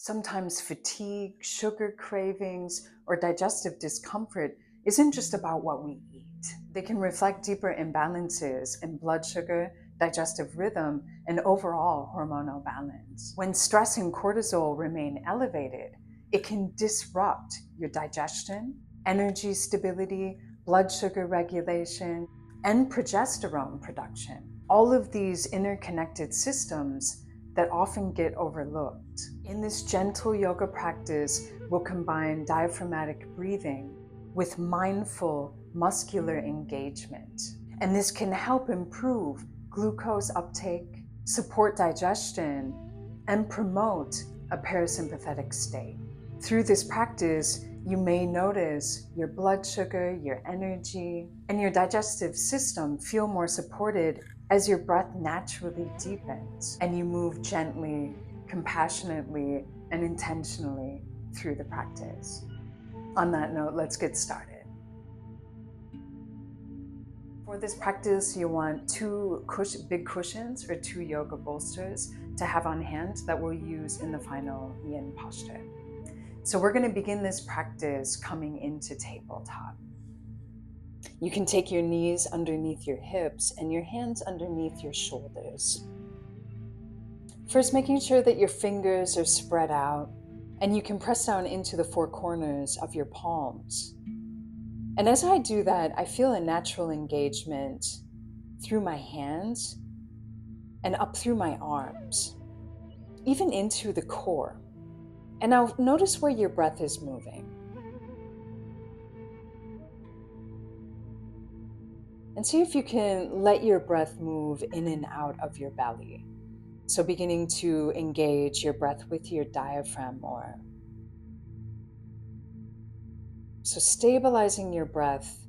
Sometimes fatigue, sugar cravings, or digestive discomfort isn't just about what we eat. They can reflect deeper imbalances in blood sugar, digestive rhythm, and overall hormonal balance. When stress and cortisol remain elevated, it can disrupt your digestion, energy stability, blood sugar regulation, and progesterone production. All of these interconnected systems that often get overlooked. In this gentle yoga practice, we'll combine diaphragmatic breathing with mindful muscular engagement. And this can help improve glucose uptake, support digestion, and promote a parasympathetic state. Through this practice, you may notice your blood sugar, your energy, and your digestive system feel more supported as your breath naturally deepens and you move gently, compassionately, and intentionally through the practice. On that note, let's get started. For this practice, you want two big cushions or two yoga bolsters to have on hand that we'll use in the final yin posture. So we're going to begin this practice coming into tabletop. You can take your knees underneath your hips and your hands underneath your shoulders. First, making sure that your fingers are spread out and you can press down into the four corners of your palms. And as I do that, I feel a natural engagement through my hands and up through my arms, even into the core. And now notice where your breath is moving. And see if you can let your breath move in and out of your belly. So beginning to engage your breath with your diaphragm more. So stabilizing your breath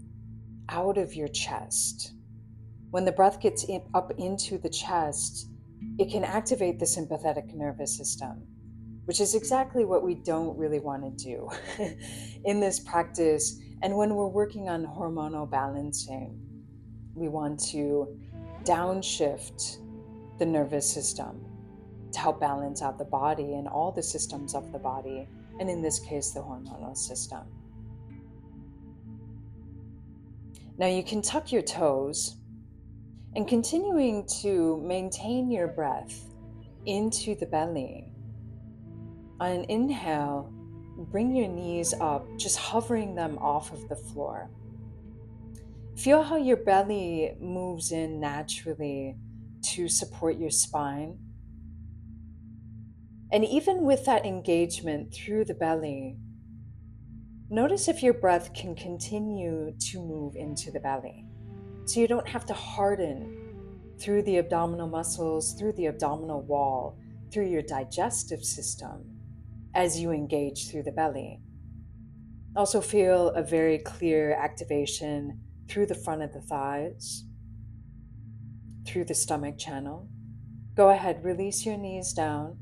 out of your chest. When the breath gets up into the chest, it can activate the sympathetic nervous system, which is exactly what we don't really want to do in this practice. And when we're working on hormonal balancing, we want to downshift the nervous system to help balance out the body and all the systems of the body, and in this case, the hormonal system. Now you can tuck your toes and continuing to maintain your breath into the belly. On an inhale, bring your knees up, just hovering them off of the floor. Feel how your belly moves in naturally to support your spine. And even with that engagement through the belly, notice if your breath can continue to move into the belly. So you don't have to harden through the abdominal muscles, through the abdominal wall, through your digestive system as you engage through the belly. Also feel a very clear activation through the front of the thighs, through the stomach channel. Go ahead, release your knees down.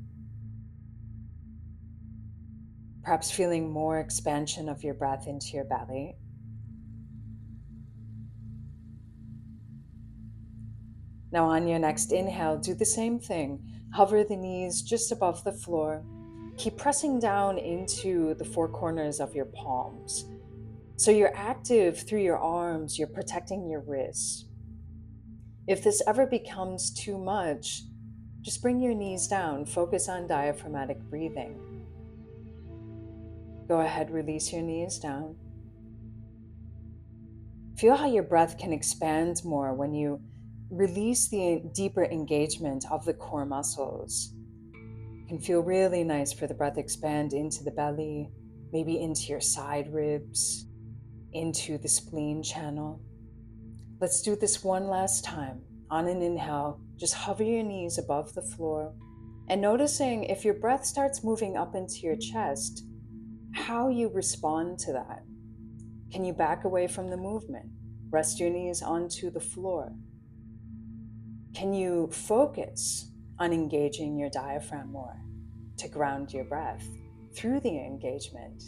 Perhaps feeling more expansion of your breath into your belly. Now on your next inhale, do the same thing. Hover the knees just above the floor. Keep pressing down into the four corners of your palms. So you're active through your arms, you're protecting your wrists. If this ever becomes too much, just bring your knees down. Focus on diaphragmatic breathing. Go ahead, release your knees down. Feel how your breath can expand more when you release the deeper engagement of the core muscles. It can feel really nice for the breath to expand into the belly, maybe into your side ribs, into the spleen channel. Let's do this one last time. On an inhale, just hover your knees above the floor and noticing if your breath starts moving up into your chest, how you respond to that. Can you back away from the movement? Rest your knees onto the floor. Can you focus on engaging your diaphragm more to ground your breath through the engagement?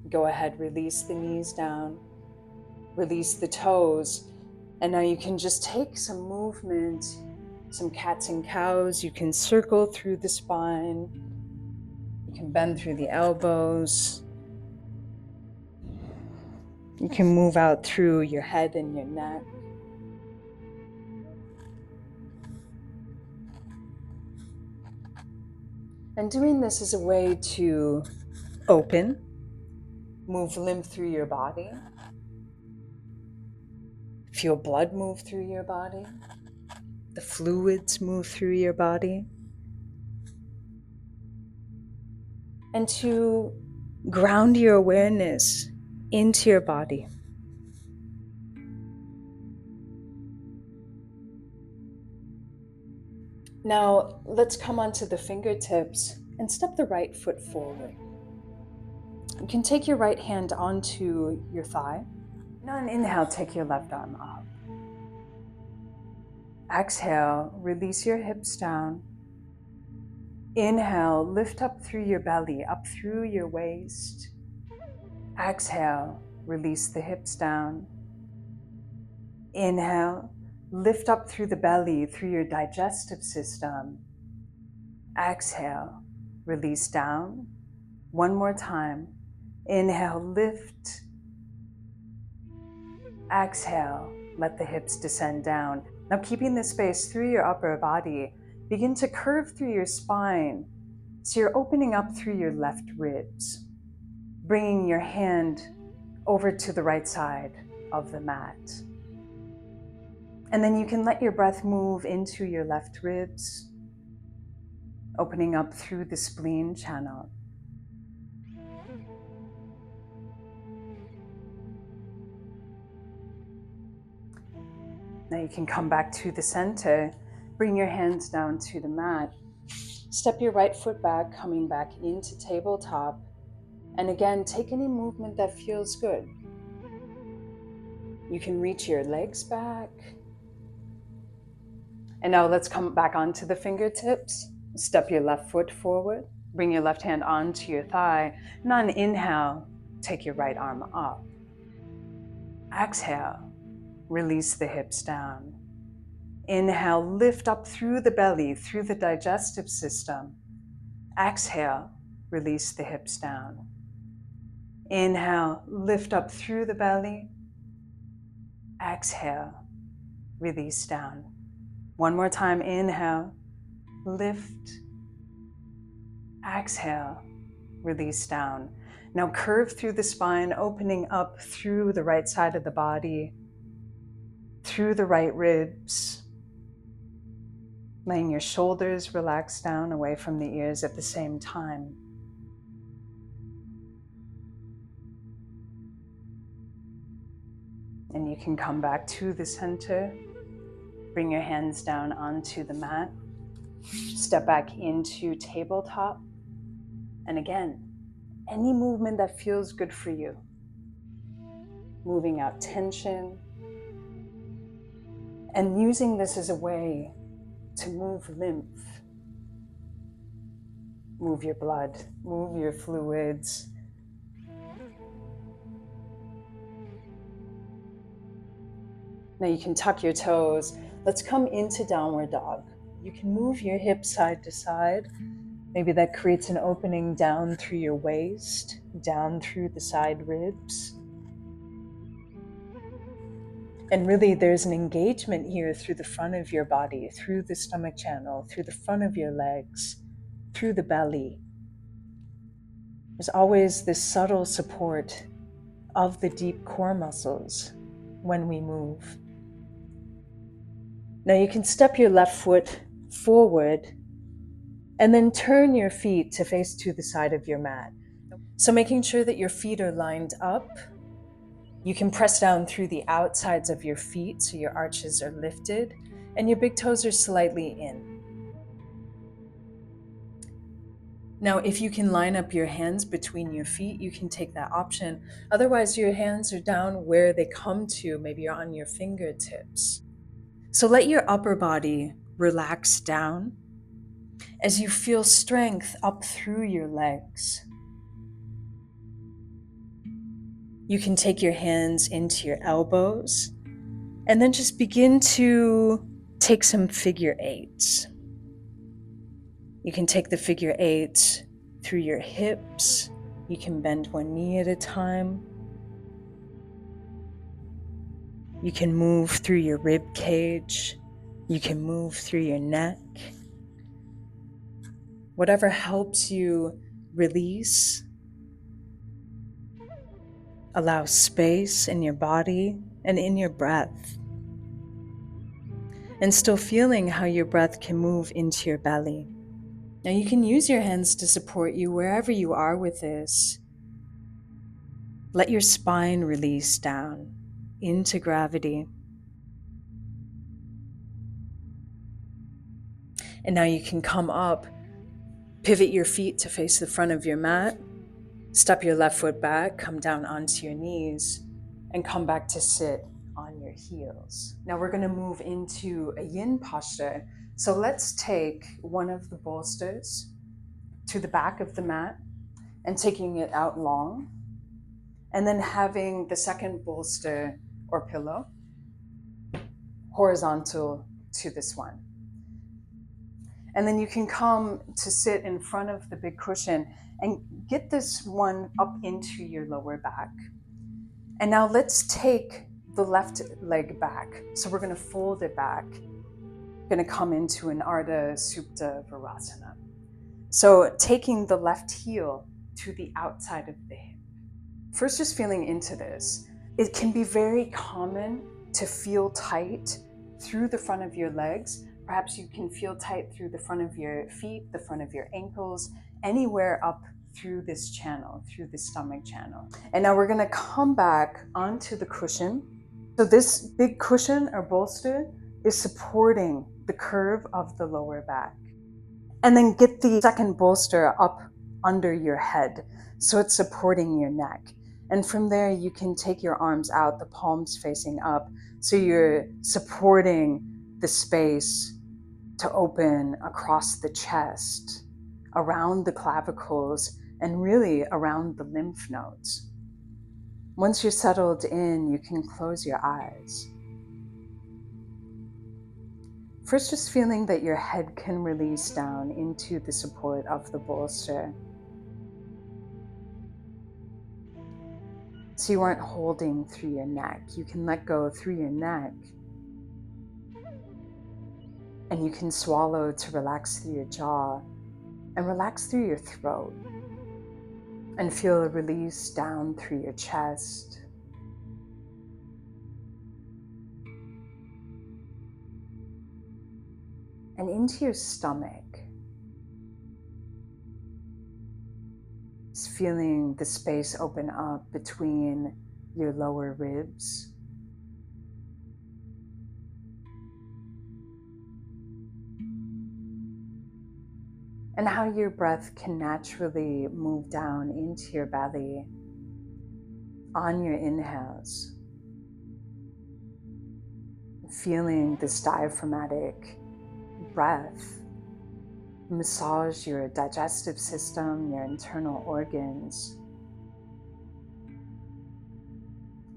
Go ahead, release the knees down, release the toes, and now you can just take some movement Some cats and cows. You can circle through the spine. You can bend through the elbows. You can move out through your head and your neck. And doing this is a way to open, move lymph through your body, feel blood move through your body, the fluids move through your body, and to ground your awareness into your body. Now, let's come onto the fingertips and step the right foot forward. You can take your right hand onto your thigh. Now, on inhale, take your left arm up. Exhale, release your hips down. Inhale, lift up through your belly, up through your waist. Exhale, release the hips down. Inhale, lift up through the belly, through your digestive system. Exhale, release down. One more time. Inhale, lift. Exhale, let the hips descend down. Now, keeping this space through your upper body, begin to curve through your spine. So you're opening up through your left ribs, bringing your hand over to the right side of the mat. And then you can let your breath move into your left ribs, opening up through the spleen channel. Now you can come back to the center, bring your hands down to the mat, step your right foot back, coming back into tabletop, and again, take any movement that feels good. You can reach your legs back. And now let's come back onto the fingertips. Step your left foot forward, bring your left hand onto your thigh, and on inhale, take your right arm up. Exhale, release the hips down. Inhale, lift up through the belly, through the digestive system. Exhale, release the hips down. Inhale, lift up through the belly. Exhale, release down. One more time, inhale, lift. Exhale, release down. Now curve through the spine, opening up through the right side of the body, through the right ribs, letting your shoulders relax down away from the ears at the same time. And you can come back to the center, bring your hands down onto the mat, step back into tabletop, and again, any movement that feels good for you. Moving out tension, and using this as a way to move lymph, move your blood, move your fluids. Now you can tuck your toes. Let's come into downward dog. You can move your hips side to side. Maybe that creates an opening down through your waist, down through the side ribs. And really there's an engagement here through the front of your body, through the stomach channel, through the front of your legs, through the belly. There's always this subtle support of the deep core muscles when we move. Now you can step your left foot forward and then turn your feet to face to the side of your mat. So making sure that your feet are lined up. You can press down through the outsides of your feet so your arches are lifted and your big toes are slightly in. Now, if you can line up your hands between your feet, you can take that option. Otherwise, your hands are down where they come to. Maybe you're on your fingertips. So let your upper body relax down as you feel strength up through your legs. You can take your hands into your elbows and then just begin to take some figure eights. You can take the figure eights through your hips. You can bend one knee at a time. You can move through your rib cage. You can move through your neck. Whatever helps you release, allow space in your body and in your breath. And still feeling how your breath can move into your belly. Now you can use your hands to support you wherever you are with this. Let your spine release down into gravity. And now you can come up, pivot your feet to face the front of your mat, step your left foot back, come down onto your knees, and come back to sit on your heels. Now we're going to move into a yin posture. So let's take one of the bolsters to the back of the mat and taking it out long, and then having the second bolster or pillow horizontal to this one. And then you can come to sit in front of the big cushion and get this one up into your lower back. And now let's take the left leg back. So we're going to fold it back. Going to come into an Ardha Supta Virasana. So taking the left heel to the outside of the hip. First, just feeling into this. It can be very common to feel tight through the front of your legs. Perhaps you can feel tight through the front of your feet, the front of your ankles, anywhere up through this channel, through the stomach channel. And now we're going to come back onto the cushion. So this big cushion or bolster is supporting the curve of the lower back. And then get the second bolster up under your head, so it's supporting your neck. And from there, you can take your arms out, the palms facing up, so you're supporting the space to open across the chest, around the clavicles, and really around the lymph nodes. Once you're settled in, you can close your eyes. First, just feeling that your head can release down into the support of the bolster. So you aren't holding through your neck. You can let go through your neck. And you can swallow to relax through your jaw and relax through your throat. And feel a release down through your chest. And into your stomach. Just feeling the space open up between your lower ribs. And how your breath can naturally move down into your belly on your inhales. Feeling this diaphragmatic breath massage your digestive system, your internal organs,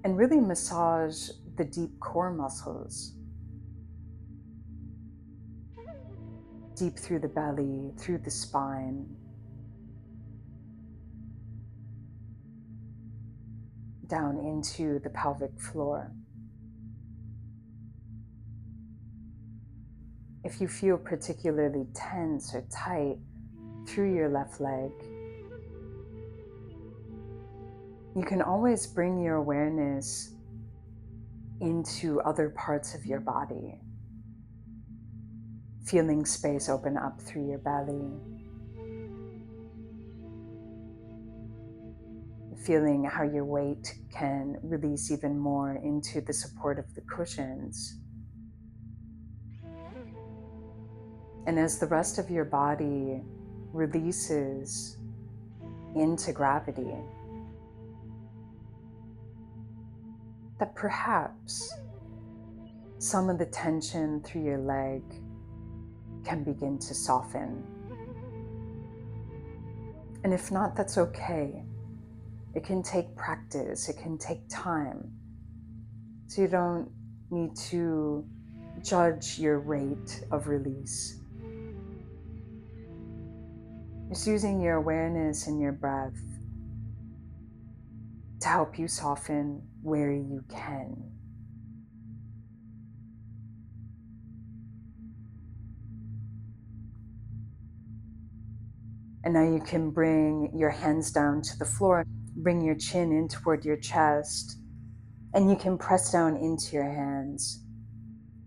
and really massage the deep core muscles. Deep through the belly, through the spine, down into the pelvic floor. If you feel particularly tense or tight through your left leg, you can always bring your awareness into other parts of your body. Feeling space open up through your belly. Feeling how your weight can release even more into the support of the cushions. And as the rest of your body releases into gravity, that perhaps some of the tension through your leg can begin to soften. And if not, that's okay. It can take practice, it can take time. So you don't need to judge your rate of release. Just using your awareness and your breath to help you soften where you can. And now you can bring your hands down to the floor, bring your chin in toward your chest, and you can press down into your hands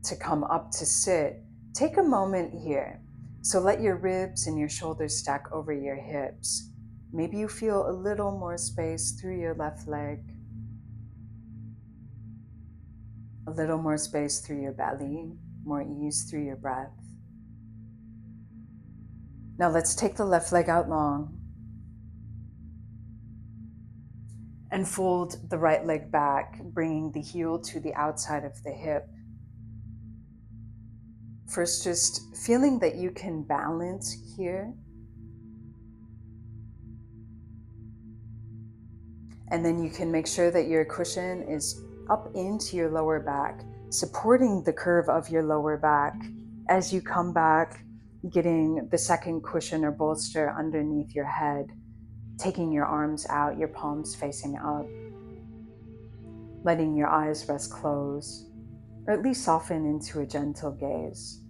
to come up to sit. Take a moment here. So let your ribs and your shoulders stack over your hips. Maybe you feel a little more space through your left leg, a little more space through your belly, more ease through your breath. Now let's take the left leg out long and fold the right leg back, bringing the heel to the outside of the hip. First, just feeling that you can balance here. And then you can make sure that your cushion is up into your lower back, supporting the curve of your lower back as you come back, getting the second cushion or bolster underneath your head, taking your arms out, your palms facing up, letting your eyes rest closed, or at least soften into a gentle gaze.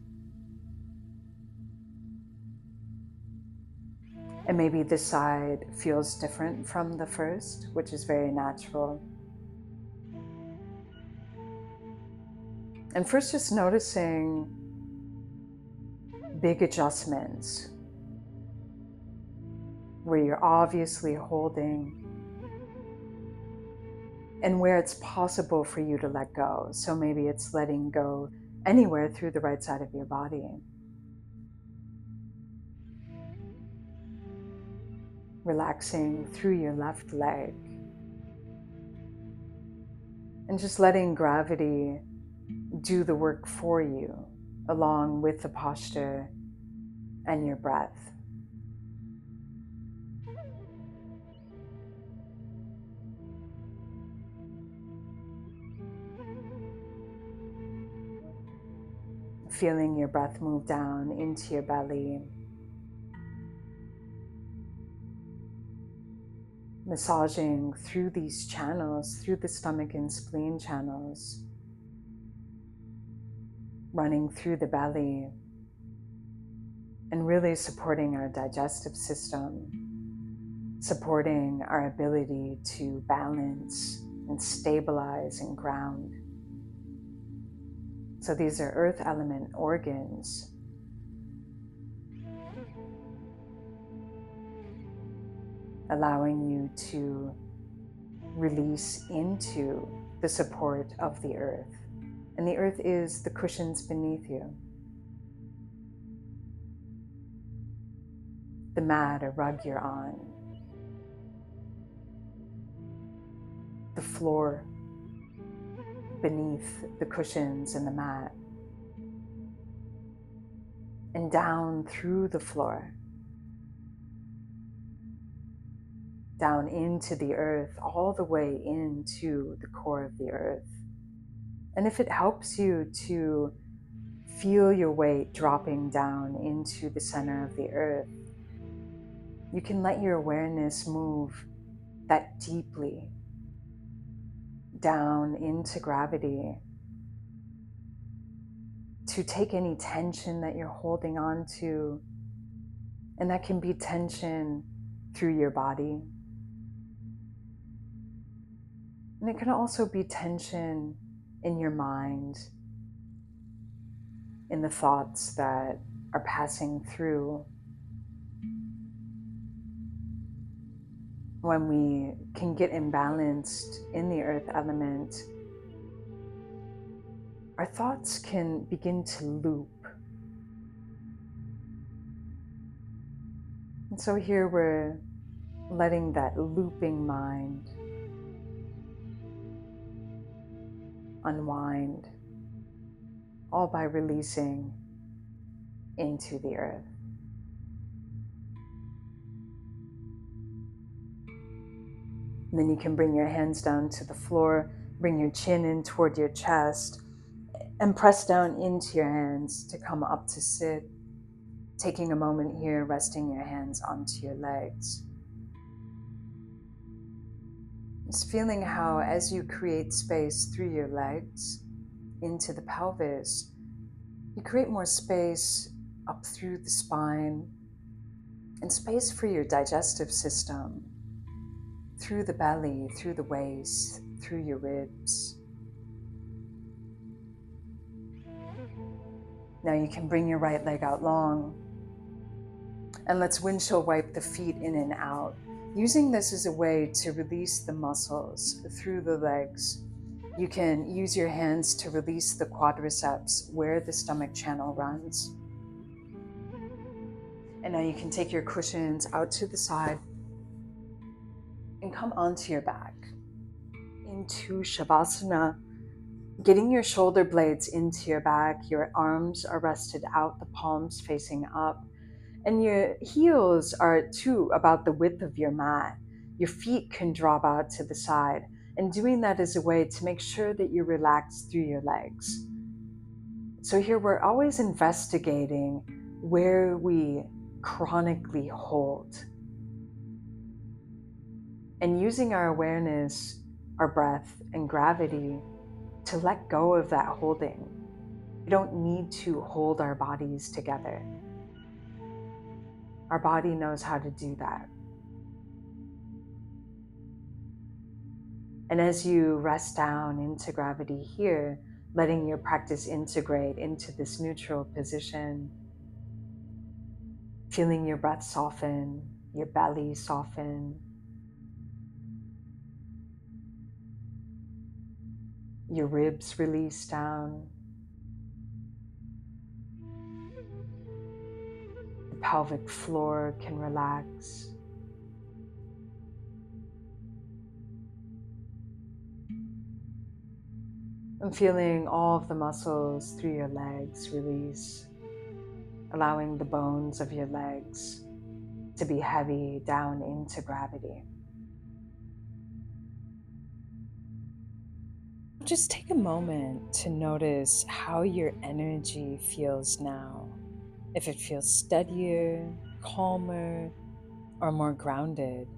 And maybe this side feels different from the first, which is very natural. And first, just noticing big adjustments where you're obviously holding and where it's possible for you to let go. So maybe it's letting go anywhere through the right side of your body. Relaxing through your left leg. And just letting gravity do the work for you, along with the posture and your breath. Feeling your breath move down into your belly. Massaging through these channels, through the stomach and spleen channels. Running through the belly. And really supporting our digestive system. Supporting our ability to balance and stabilize and ground. So these are earth element organs. Allowing you to release into the support of the earth. And the earth is the cushions beneath you. The mat or rug you're on. The floor beneath the cushions and the mat. And down through the floor. Down into the earth, all the way into the core of the earth. And if it helps you to feel your weight dropping down into the center of the earth, you can let your awareness move that deeply down into gravity to take any tension that you're holding on to, and that can be tension through your body. And it can also be tension in your mind, in the thoughts that are passing through. When we can get imbalanced in the earth element, our thoughts can begin to loop. And so here we're letting that looping mind unwind, all by releasing into the earth. And then you can bring your hands down to the floor, bring your chin in toward your chest, And press down into your hands to come up to sit, taking a moment here, resting your hands onto your legs. Just feeling how as you create space through your legs into the pelvis, you create more space up through the spine and space for your digestive system, through the belly, through the waist, through your ribs. Now you can bring your right leg out long, and let's windshield wipe the feet in and out, using this as a way to release the muscles through the legs. You can use your hands to release the quadriceps where the stomach channel runs. And now you can take your cushions out to the side and come onto your back into Shavasana, getting your shoulder blades into your back. Your arms are rested out, the palms facing up, and your heels are too about the width of your mat. Your feet can drop out to the side, and doing that is a way to make sure that you relax through your legs. So here we're always investigating where we chronically hold, and using our awareness, our breath, and gravity to let go of that holding. We don't need to hold our bodies together. Our body knows how to do that. And as you rest down into gravity here, letting your practice integrate into this neutral position, feeling your breath soften, your belly soften, your ribs release down, the pelvic floor can relax. And feeling all of the muscles through your legs release, allowing the bones of your legs to be heavy down into gravity. Just take a moment to notice how your energy feels now. If it feels steadier, calmer, or more grounded.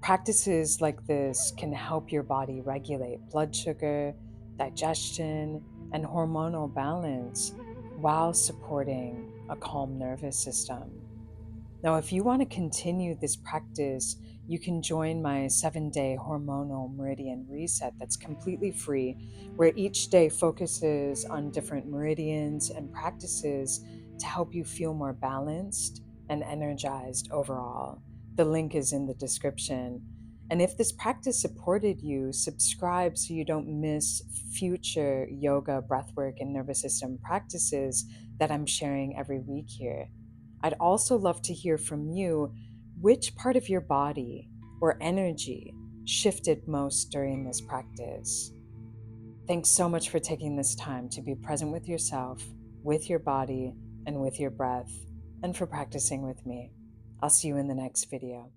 Practices like this can help your body regulate blood sugar, digestion, and hormonal balance while supporting a calm nervous system. Now, if you want to continue this practice, you can join my 7-day Hormonal Meridian Reset that's completely free, where each day focuses on different meridians and practices to help you feel more balanced and energized overall. The link is in the description. And if this practice supported you, subscribe so you don't miss future yoga, breathwork, and nervous system practices that I'm sharing every week here. I'd also love to hear from you which part of your body or energy shifted most during this practice. Thanks so much for taking this time to be present with yourself, with your body, and with your breath, and for practicing with me. I'll see you in the next video.